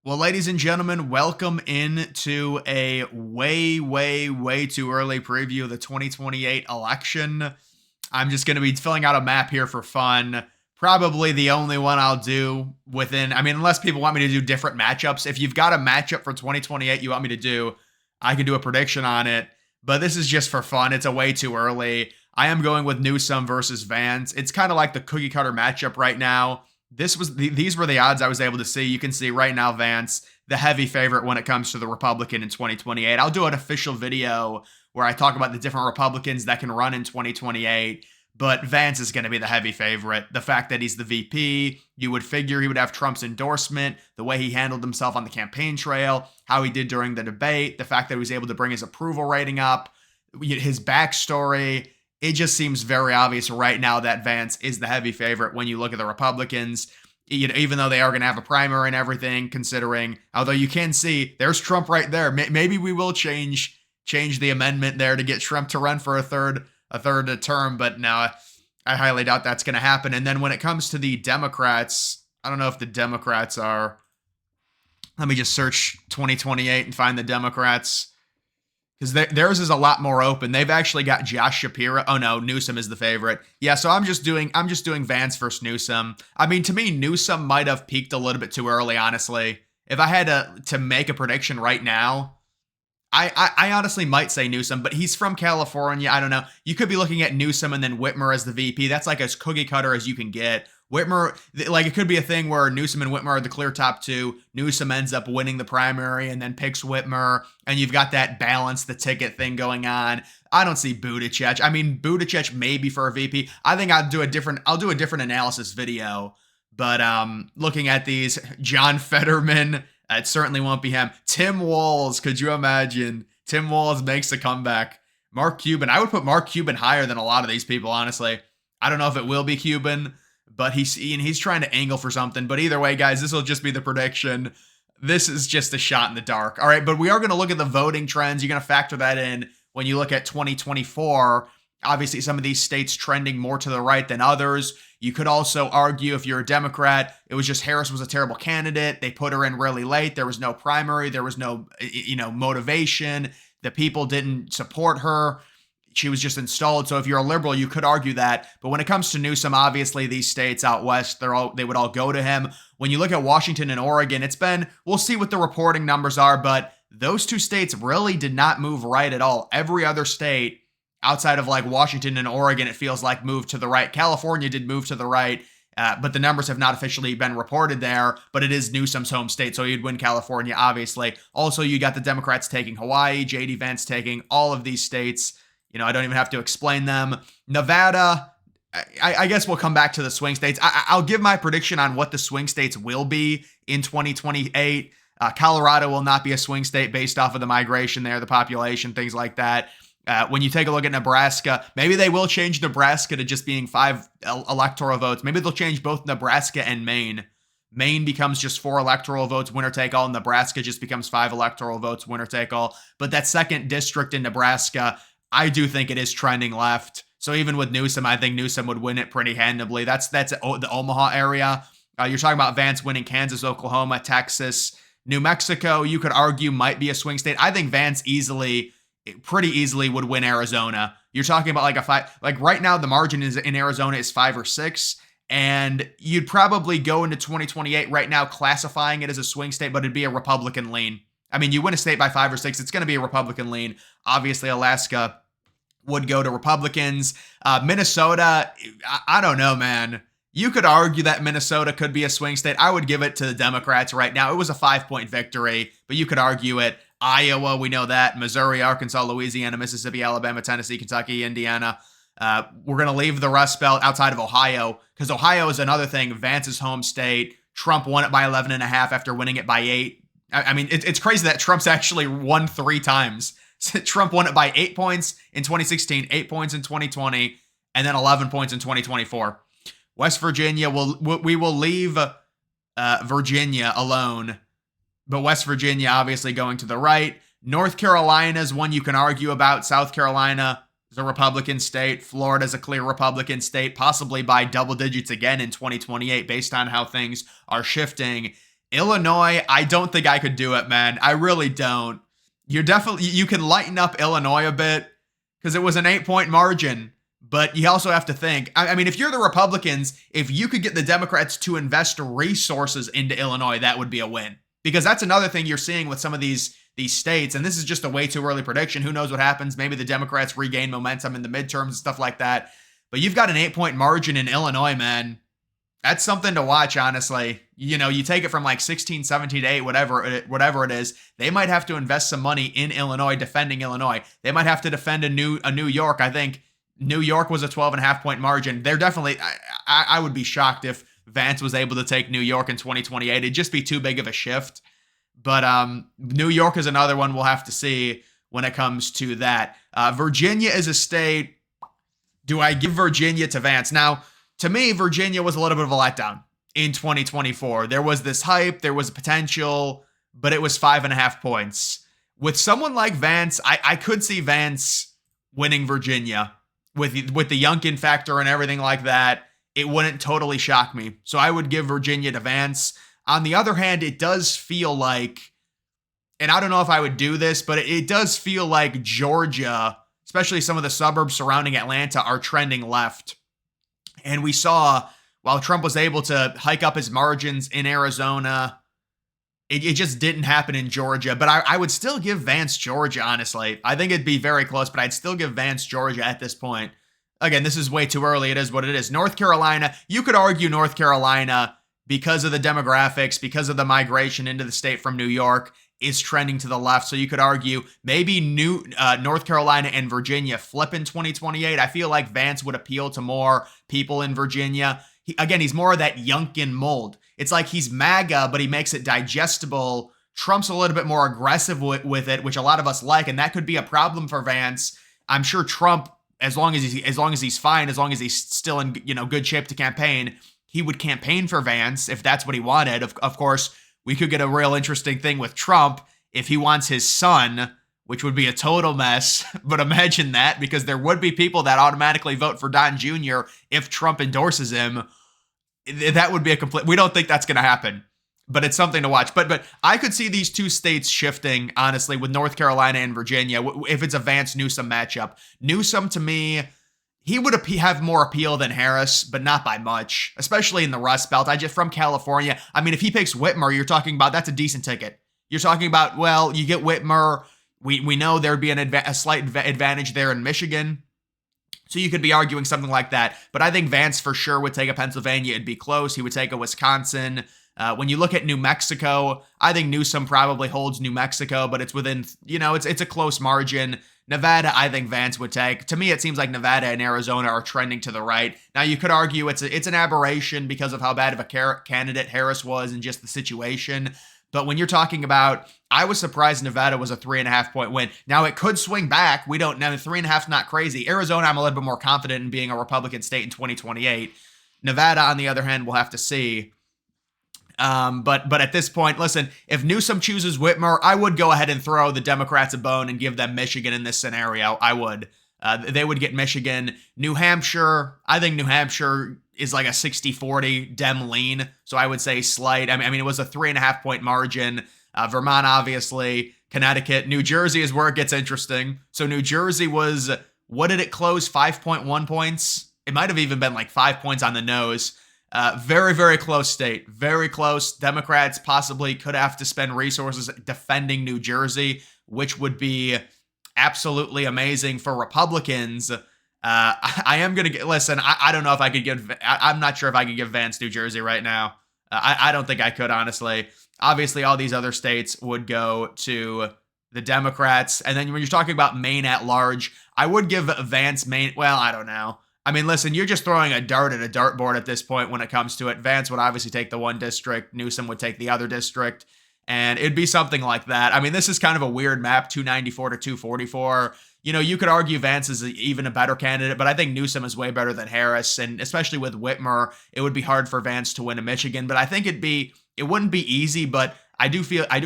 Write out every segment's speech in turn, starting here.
Well, ladies and gentlemen, welcome into a way too early preview of the 2028 election. I'm just going to be filling out a map here for fun. Probably the only one I'll do unless people want me to do different matchups. If you've got a matchup for 2028 you want me to do, I can do a prediction on it. But this is just for fun. It's a way too early. I am going with Newsom versus Vance. It's kind of like the cookie cutter matchup right now. These were the odds I was able to see. You can see right now Vance, the heavy favorite when it comes to the Republican in 2028. I'll do an official video where I talk about the different Republicans that can run in 2028, but Vance is going to be the heavy favorite. The fact that he's the VP, you would figure he would have Trump's endorsement, the way he handled himself on the campaign trail, how he did during the debate, the fact that he was able to bring his approval rating up, his backstory. It just seems very obvious right now that Vance is the heavy favorite when you look at the Republicans, even though they are going to have a primary and everything, considering, although you can see there's Trump right there. Maybe we will change the amendment there to get Trump to run for a third term, but no, I highly doubt that's going to happen. And then when it comes to the Democrats, I don't know if the Democrats are, let me just search 2028 and find the Democrats. Because theirs is a lot more open. They've actually got Josh Shapiro. Oh no, Newsom is the favorite. Yeah, so I'm just doing Vance versus Newsom. I mean, to me, Newsom might have peaked a little bit too early, honestly. If I had to make a prediction right now, I honestly might say Newsom, but he's from California. I don't know. You could be looking at Newsom and then Whitmer as the VP. That's like as cookie cutter as you can get. Whitmer, like it could be a thing where Newsom and Whitmer are the clear top two. Newsom ends up winning the primary and then picks Whitmer, and you've got that balance the ticket thing going on. I don't see Buttigieg. I mean, Buttigieg maybe for a VP. I think I'll do a different analysis video. But looking at these, John Fetterman, it certainly won't be him. Tim Walz, could you imagine? Tim Walz makes a comeback. Mark Cuban, I would put Mark Cuban higher than a lot of these people, honestly. I don't know if it will be Cuban, but he's trying to angle for something. But either way, guys, this will just be the prediction. This is just a shot in the dark. All right, but we are going to look at the voting trends. You're going to factor that in when you look at 2024. Obviously, some of these states trending more to the right than others. You could also argue, if you're a Democrat, it was just Harris was a terrible candidate. They put her in really late. There was no primary. There was no, motivation. The people didn't support her. She was just installed. So if you're a liberal, you could argue that. But when it comes to Newsom, obviously these states out west, they would all go to him. When you look at Washington and Oregon, we'll see what the reporting numbers are, but those two states really did not move right at all. Every other state outside of like Washington and Oregon, it feels like moved to the right. California did move to the right, but the numbers have not officially been reported there. But it is Newsom's home state, so he'd win California, obviously. Also, you got the Democrats taking Hawaii, J.D. Vance taking all of these states. I don't even have to explain them. Nevada, I guess we'll come back to the swing states. I'll give my prediction on what the swing states will be in 2028. Colorado will not be a swing state based off of the migration there, the population, things like that. When you take a look at Nebraska, maybe they will change Nebraska to just being 5 electoral votes. Maybe they'll change both Nebraska and Maine. Maine becomes just 4 electoral votes, winner take all. Nebraska just becomes 5 electoral votes, winner take all. But that second district in Nebraska, I do think it is trending left. So even with Newsom, I think Newsom would win it pretty handily. That's the Omaha area. You're talking about Vance winning Kansas, Oklahoma, Texas, New Mexico. You could argue might be a swing state. I think Vance pretty easily would win Arizona. You're talking about like a 5, like right now the margin is in Arizona is 5 or 6. And you'd probably go into 2028 right now classifying it as a swing state, but it'd be a Republican lean. I mean, you win a state by 5 or 6, it's going to be a Republican lean. Obviously, Alaska would go to Republicans. Minnesota, I don't know, man. You could argue that Minnesota could be a swing state. I would give it to the Democrats right now. It was a 5-point victory, but you could argue it. Iowa, we know that. Missouri, Arkansas, Louisiana, Mississippi, Alabama, Tennessee, Kentucky, Indiana. We're going to leave the Rust Belt outside of Ohio, because Ohio is another thing. Vance's home state. Trump won it by 11.5 after winning it by 8. I mean, it's crazy that Trump's actually won 3 times. Trump won it by 8 points in 2016, 8 points in 2020, and then 11 points in 2024. West Virginia, we will leave Virginia alone, but West Virginia obviously going to the right. North Carolina is one you can argue about. South Carolina is a Republican state. Florida is a clear Republican state, possibly by double digits again in 2028 based on how things are shifting. Illinois, I don't think I could do it, man. I really don't. You can lighten up Illinois a bit because it was an 8-point margin. But you also have to think, I mean, if you're the Republicans, if you could get the Democrats to invest resources into Illinois, that would be a win. Because that's another thing you're seeing with some of these states, and this is just a way too early prediction. Who knows what happens? Maybe the Democrats regain momentum in the midterms and stuff like that. But you've got an 8-point margin in Illinois, man. That's something to watch, honestly. You know, you take it from like 16, 17 to 8, whatever it is. They might have to invest some money in Illinois, defending Illinois. They might have to defend a New York. I think New York was a 12.5-point margin. They're definitely, I would be shocked if Vance was able to take New York in 2028. It'd just be too big of a shift. But New York is another one we'll have to see when it comes to that. Virginia is a state. Do I give Virginia to Vance? Now, to me, Virginia was a little bit of a letdown in 2024. There was this hype, there was potential, but it was 5.5 points. With someone like Vance, I could see Vance winning Virginia with the Youngkin factor and everything like that. It wouldn't totally shock me. So I would give Virginia to Vance. On the other hand, it does feel like, and I don't know if I would do this, but it does feel like Georgia, especially some of the suburbs surrounding Atlanta, are trending left. And we saw, while Trump was able to hike up his margins in Arizona, it just didn't happen in Georgia. But I would still give Vance Georgia, honestly. I think it'd be very close, but I'd still give Vance Georgia at this point. Again, this is way too early. It is what it is. North Carolina, you could argue North Carolina, because of the demographics, because of the migration into the state from New York, is trending to the left. So you could argue maybe North Carolina and Virginia flip in 2028. I feel like Vance would appeal to more people in Virginia. He's more of that Youngkin mold. It's like he's MAGA, but he makes it digestible. Trump's a little bit more aggressive with it, which a lot of us like, and that could be a problem for Vance. I'm sure Trump, as long as he's fine, as long as he's still in good shape to campaign, he would campaign for Vance if that's what he wanted. Of course, we could get a real interesting thing with Trump if he wants his son, which would be a total mess. But imagine that, because there would be people that automatically vote for Don Jr. if Trump endorses him. That would be a complete... We don't think that's going to happen, but it's something to watch. But I could see these two states shifting, honestly, with North Carolina and Virginia, if it's a Vance-Newsom matchup. Newsom, to me, he would have more appeal than Harris, but not by much, especially in the Rust Belt. From California. I mean, if he picks Whitmer, you're talking about, that's a decent ticket. You're talking about, well, you get Whitmer. We know there'd be a slight advantage there in Michigan. So you could be arguing something like that. But I think Vance for sure would take a Pennsylvania. It'd be close. He would take a Wisconsin. When you look at New Mexico, I think Newsom probably holds New Mexico, but it's within, it's a close margin. Nevada, I think Vance would take. To me, it seems like Nevada and Arizona are trending to the right. Now, you could argue it's an aberration because of how bad of a candidate Harris was and just the situation. But when you're talking about, I was surprised Nevada was a 3.5-point win. Now, it could swing back. We don't know. 3.5 is not crazy. Arizona, I'm a little bit more confident in being a Republican state in 2028. Nevada, on the other hand, we'll have to see. But at this point, listen, if Newsom chooses Whitmer, I would go ahead and throw the Democrats a bone and give them Michigan in this scenario. I would. They would get Michigan. New Hampshire, I think New Hampshire is like a 60-40 Dem lean. So I would say slight. I mean, it was a 3.5-point margin. Vermont, obviously. Connecticut. New Jersey is where it gets interesting. So New Jersey was, what did it close? 5.1 points? It might have even been like 5 points on the nose. Very, very close state. Very close. Democrats possibly could have to spend resources defending New Jersey, which would be absolutely amazing for Republicans. I am going to listen, I don't know if I could I'm not sure if I could give Vance New Jersey right now. I don't think I could, honestly. Obviously, all these other states would go to the Democrats. And then when you're talking about Maine at large, I would give Vance Maine. Well, I don't know. I mean, listen, you're just throwing a dart at a dartboard at this point when it comes to it. Vance would obviously take the one district. Newsom would take the other district. And it'd be something like that. I mean, this is kind of a weird map, 294 to 244. You could argue Vance is even a better candidate, but I think Newsom is way better than Harris. And especially with Whitmer, it would be hard for Vance to win a Michigan. But I think it wouldn't be easy, but I do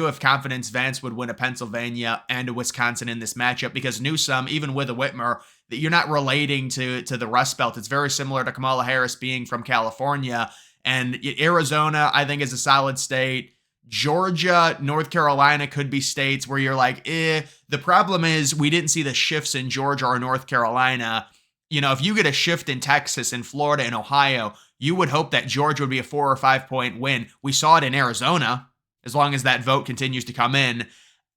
have confidence Vance would win a Pennsylvania and a Wisconsin in this matchup, because Newsom, even with a Whitmer, you're not relating to the Rust Belt. It's very similar to Kamala Harris being from California. And Arizona, I think, is a solid state. Georgia, North Carolina could be states where you're like, eh. The problem is we didn't see the shifts in Georgia or North Carolina. If you get a shift in Texas and Florida and Ohio, you would hope that Georgia would be a 4 or 5 point win. We saw it in Arizona, as long as that vote continues to come in.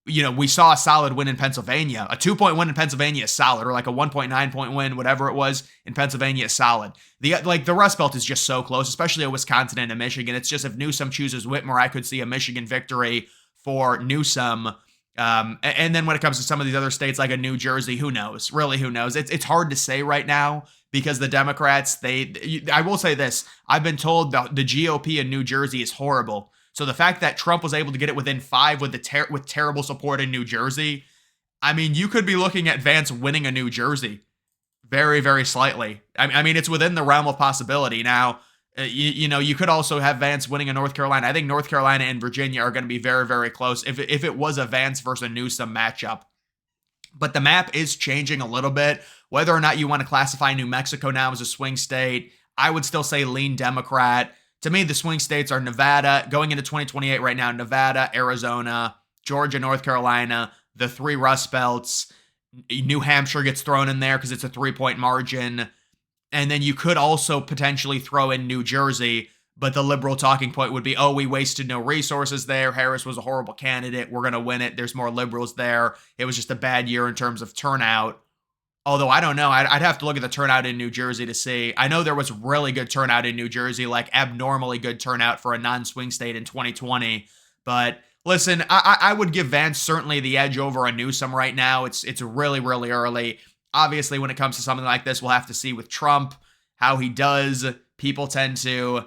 We saw a solid win in Pennsylvania. A 2 point win in Pennsylvania is solid, or like a 1.9 point win, whatever it was in Pennsylvania is solid. The Rust Belt is just so close, especially at Wisconsin and Michigan. It's just if Newsom chooses Whitmer, I could see a Michigan victory for Newsom. And then when it comes to some of these other states like a New Jersey, who knows? Really, who knows? It's hard to say right now because the Democrats, I will say this. I've been told the GOP in New Jersey is horrible. So the fact that Trump was able to get it within 5 with terrible support in New Jersey, I mean, you could be looking at Vance winning a New Jersey very, very slightly. I mean, it's within the realm of possibility. Now, you could also have Vance winning a North Carolina. I think North Carolina and Virginia are going to be very, very close if it was a Vance versus a Newsom matchup. But the map is changing a little bit. Whether or not you want to classify New Mexico now as a swing state, I would still say lean Democrat. To me, the swing states are Nevada, going into 2028 right now, Nevada, Arizona, Georgia, North Carolina, the 3 Rust Belts. New Hampshire gets thrown in there because it's a 3-point margin. And then you could also potentially throw in New Jersey, but the liberal talking point would be, oh, we wasted no resources there. Harris was a horrible candidate. We're going to win it. There's more liberals there. It was just a bad year in terms of turnout. Although I don't know. I'd have to look at the turnout in New Jersey to see. I know there was really good turnout in New Jersey, like abnormally good turnout for a non-swing state in 2020. But listen, I would give Vance certainly the edge over a Newsom right now. It's really, really early. Obviously, when it comes to something like this, we'll have to see with Trump how he does. People tend to,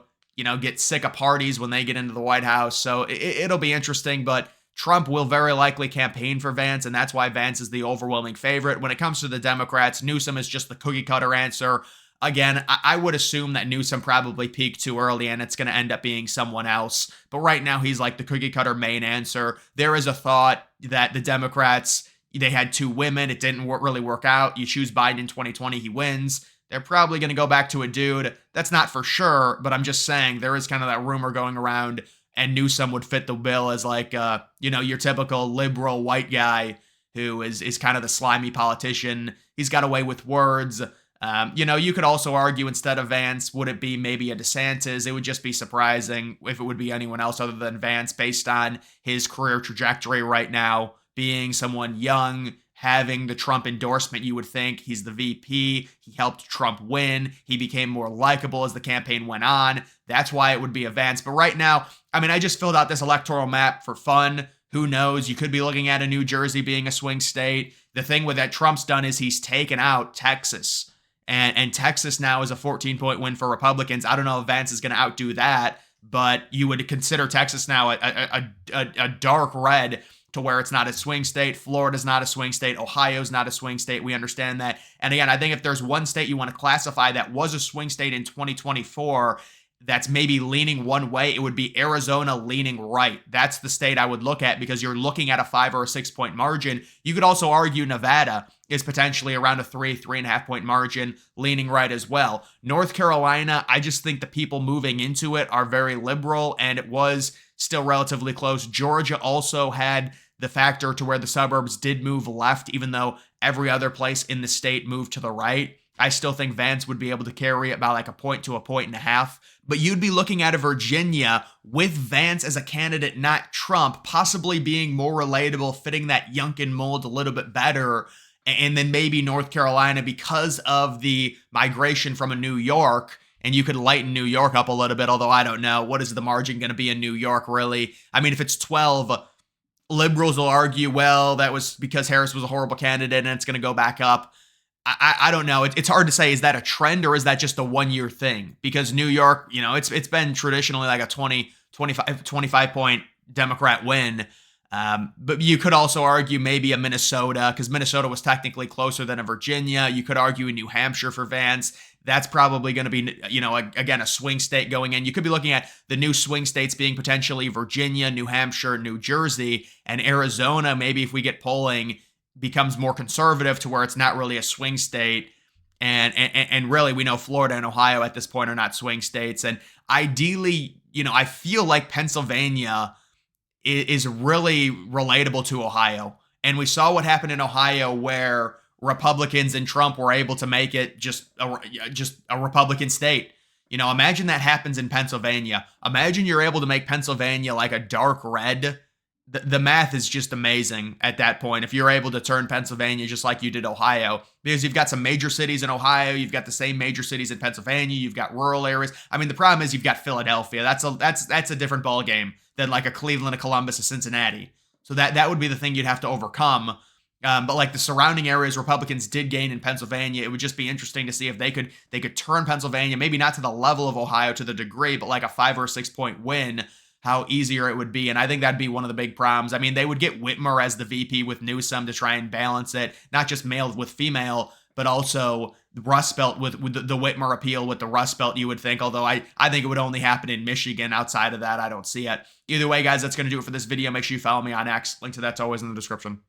get sick of parties when they get into the White House. So it'll be interesting, but Trump will very likely campaign for Vance, and that's why Vance is the overwhelming favorite. When it comes to the Democrats, Newsom is just the cookie cutter answer. Again, I would assume that Newsom probably peaked too early and it's going to end up being someone else. But right now, he's like the cookie cutter main answer. There is a thought that the Democrats, they had 2 women. It didn't really work out. You choose Biden in 2020, he wins. They're probably going to go back to a dude. That's not for sure, but I'm just saying there is kind of that rumor going around. And Newsom would fit the bill as like, your typical liberal white guy who is kind of the slimy politician. He's got a way with words. You could also argue instead of Vance, would it be maybe a DeSantis? It would just be surprising if it would be anyone else other than Vance based on his career trajectory right now, being someone young, having the Trump endorsement. You would think he's the VP. He helped Trump win. He became more likable as the campaign went on. That's why it would be a Vance. But right now, I just filled out this electoral map for fun. Who knows? You could be looking at a New Jersey being a swing state. The thing with that Trump's done is he's taken out Texas. And Texas now is a 14-point win for Republicans. I don't know if Vance is going to outdo that, but you would consider Texas now a dark red to where it's not a swing state. Florida's not a swing state. Ohio's not a swing state. We understand that. And again, I think if there's one state you want to classify that was a swing state in 2024 that's maybe leaning one way, it would be Arizona leaning right. That's the state I would look at because you're looking at a 5 or a 6 point margin. You could also argue Nevada is potentially around a 3.5 point margin, leaning right as well. North Carolina, I just think the people moving into it are very liberal, and it was still relatively close. Georgia also had the factor to where the suburbs did move left, even though every other place in the state moved to the right. I still think Vance would be able to carry it by like a point to a point and a half. But you'd be looking at a Virginia with Vance as a candidate, not Trump, possibly being more relatable, fitting that Youngkin mold a little bit better. And then maybe North Carolina because of the migration from a New York. And you could lighten New York up a little bit, although I don't know. What is the margin going to be in New York, really? If it's 12, liberals will argue, well, that was because Harris was a horrible candidate and it's going to go back up. I don't know. It's hard to say. Is that a trend or is that just a 1 year thing? Because New York, it's been traditionally like a 25 point Democrat win. But you could also argue maybe a Minnesota, because Minnesota was technically closer than a Virginia. You could argue a New Hampshire for Vance. That's probably going to be, again, a swing state going in. You could be looking at the new swing states being potentially Virginia, New Hampshire, New Jersey, and Arizona. Maybe if we get polling, becomes more conservative to where it's not really a swing state. And really, we know Florida and Ohio at this point are not swing states. And ideally, I feel like Pennsylvania is really relatable to Ohio. And we saw what happened in Ohio where Republicans and Trump were able to make it just a Republican state. You know, imagine that happens in Pennsylvania. Imagine you're able to make Pennsylvania like a dark red. The math is just amazing at that point. If you're able to turn Pennsylvania just like you did Ohio, because you've got some major cities in Ohio, you've got the same major cities in Pennsylvania, you've got rural areas. I mean, the problem is you've got Philadelphia. That's a different ball game than like a Cleveland, a Columbus, a Cincinnati. So that would be the thing you'd have to overcome. But like the surrounding areas Republicans did gain in Pennsylvania, it would just be interesting to see if they could turn Pennsylvania, maybe not to the level of Ohio to the degree, but like a 5 or 6 point win, how easier it would be. And I think that'd be one of the big problems. I mean, they would get Whitmer as the VP with Newsom to try and balance it, not just male with female, but also the Rust Belt with the Whitmer appeal with the Rust Belt, you would think. Although I think it would only happen in Michigan. Outside of that, I don't see it. Either way, guys, that's going to do it for this video. Make sure you follow me on X. Link to that's always in the description.